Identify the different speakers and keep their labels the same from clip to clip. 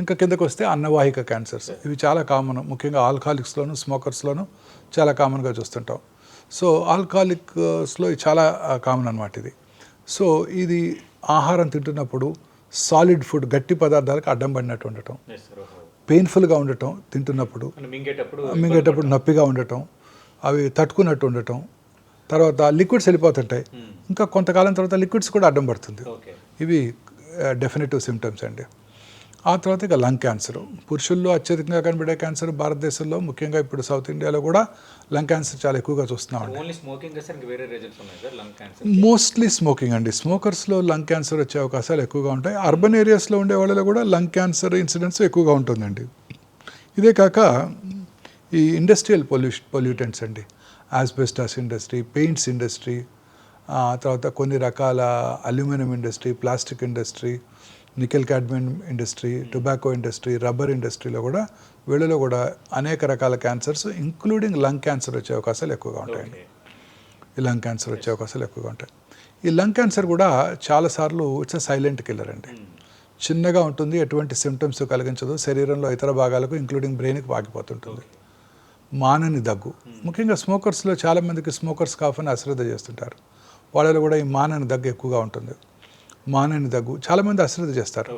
Speaker 1: ఇంకా కిందకు వస్తే అన్నవాహిక క్యాన్సర్స్, ఇవి చాలా కామన్, ముఖ్యంగా ఆల్కహాలిక్స్లోను స్మోకర్స్లోను చాలా కామన్గా చూస్తుంటాం. సో ఆల్కహాలిక్స్లో చాలా కామన్ అనమాట ఇది. సో ఇది ఆహారం తింటున్నప్పుడు సాలిడ్ ఫుడ్, గట్టి పదార్థాలకు అడ్డం పడినట్టు ఉండటం, పెయిన్ఫుల్గా ఉండటం, తింటున్నప్పుడు మింగేటప్పుడు నొప్పిగా ఉండటం, అవి తట్టుకున్నట్టు ఉండటం, తర్వాత లిక్విడ్స్ వెళ్ళిపోతుంటాయి, ఇంకా కొంతకాలం తర్వాత లిక్విడ్స్ కూడా అడ్డం పడుతుంది. ఇవి డెఫినెటివ్ సిమ్టమ్స్ అండి. ఆ తర్వాత ఇక లంగ్ క్యాన్సర్, పురుషుల్లో అత్యధికంగా కనబడే క్యాన్సర్, భారతదేశంలో ముఖ్యంగా ఇప్పుడు సౌత్ ఇండియాలో కూడా లంగ్ క్యాన్సర్ చాలా ఎక్కువగా చూస్తున్నామండి. మోస్ట్లీ స్మోకింగ్ అండి. స్మోకర్స్లో లంగ్ క్యాన్సర్ వచ్చే అవకాశాలు ఎక్కువగా ఉంటాయి. అర్బన్ ఏరియాస్లో ఉండే వాళ్ళలో కూడా లంగ్ క్యాన్సర్ ఇన్సిడెంట్స్ ఎక్కువగా ఉంటుందండి. ఇదే కాక ఈ ఇండస్ట్రియల్ పొల్యూటెంట్స్ అండి, ఆస్బెస్టాస్ ఇండస్ట్రీ, పెయింట్స్ ఇండస్ట్రీ, తర్వాత కొన్ని రకాల aluminium industry, plastic industry, nickel cadmium industry, tobacco industry, rubber ఇండస్ట్రీలో కూడా వీళ్ళలో కూడా అనేక రకాల క్యాన్సర్స్ ఇంక్లూడింగ్ లంగ్ క్యాన్సర్ వచ్చే అవకాశాలు ఎక్కువగా ఉంటాయండి. ఈ లంగ్ క్యాన్సర్ వచ్చే అవకాశాలు ఎక్కువగా ఉంటాయి. ఈ లంగ్ క్యాన్సర్ కూడా చాలాసార్లు ఇట్స్ ఎ సైలెంట్ కిల్లర్ అండి. చిన్నగా ఉంటుంది, ఎటువంటి సిమ్టమ్స్ కలిగించదు, శరీరంలో ఇతర భాగాలకు ఇంక్లూడింగ్ బ్రెయిన్కి పాకిపోతుంటుంది. మానని దగ్గు, ముఖ్యంగా స్మోకర్స్లో చాలామందికి స్మోకర్స్ కాఫ్ అని అశ్రద్ధ చేస్తుంటారు, వాళ్ళలో కూడా ఈ మానని దగ్గు ఎక్కువగా ఉంటుంది. మానని దగ్గు చాలామంది అశ్రద్ధ చేస్తారు.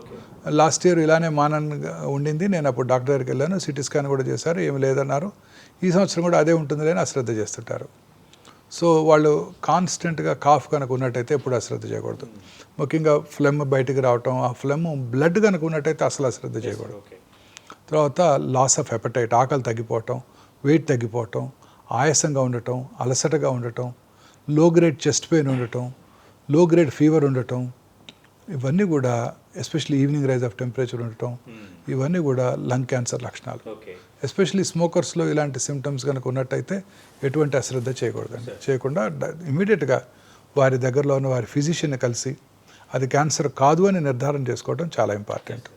Speaker 1: లాస్ట్ ఇయర్ ఇలానే మానని ఉండింది, నేను అప్పుడు డాక్టర్ దగ్గరికి వెళ్ళాను, సిటీ స్కాన్ కూడా చేశారు, ఏమి లేదన్నారు. ఈ సంవత్సరం కూడా అదే ఉంటుంది అని అశ్రద్ధ చేస్తుంటారు. సో వాళ్ళు కాన్స్టెంట్గా కాఫ్ కనుక ఉన్నట్టయితే ఎప్పుడు అశ్రద్ధ చేయకూడదు. ముఖ్యంగా ఫ్లెమ్ బయటికి రావటం, ఆ ఫ్లెమ్ బ్లడ్ కనుక ఉన్నట్టయితే అసలు అశ్రద్ధ చేయకూడదు. తర్వాత లాస్ ఆఫ్ హెపటైట్, ఆకలి తగ్గిపోవటం, వెయిట్ తగ్గిపోవటం, ఆయాసంగా ఉండటం, అలసటగా ఉండటం, లో గ్రేడ్ చెస్ట్ పెయిన్ ఉండటం, లో గ్రేడ్ ఫీవర్ ఉండటం, ఇవన్నీ కూడా especially evening rise of temperature ఉండటం, ఇవన్నీ కూడా లంగ్ క్యాన్సర్ లక్షణాలు. ఎస్పెషల్లీ స్మోకర్స్లో ఇలాంటి సిమ్టమ్స్ కనుక ఉన్నట్టయితే ఎటువంటి అశ్రద్ధ చేయకూడదండి. చేయకుండా ఇమీడియట్గా వారి దగ్గరలో ఉన్న వారి ఫిజిషియన్ని కలిసి అది క్యాన్సర్ కాదు అని నిర్ధారణ చేసుకోవడం చాలా ఇంపార్టెంట్.